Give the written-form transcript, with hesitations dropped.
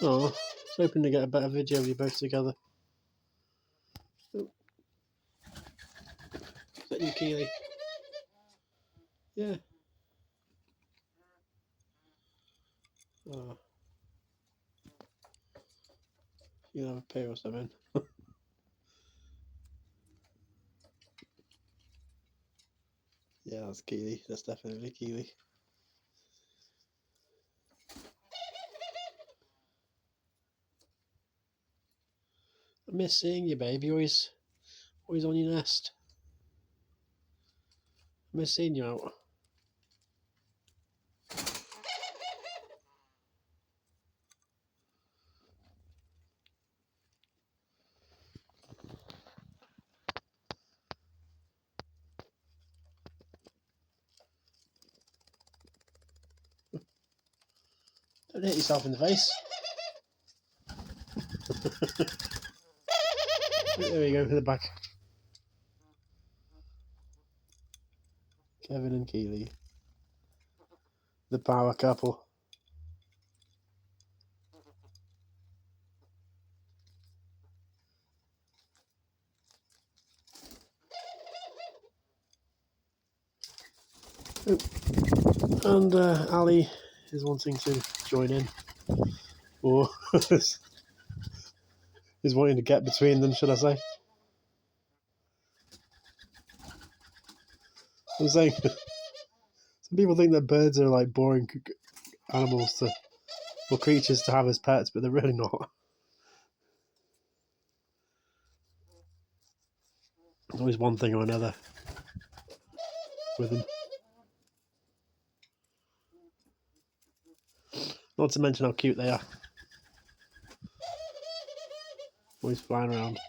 Oh, I was hoping to get a better video of you both together. Oh. Is that you, Keely? Yeah. Oh. You'll have a poo or something. Yeah, that's Keely. That's definitely Keely. I miss seeing you, babe. You're always on your nest. I miss seeing you out. Don't hit yourself in the face. There we go, to the back. Kevin and Keely. The power couple. And Ali is wanting to join in. Or is wanting to get between them, should I say. I'm saying, some people think that birds are like boring animals or creatures to have as pets, but they're really not. There's always one thing or another with them. Not to mention how cute they are. Always flying around.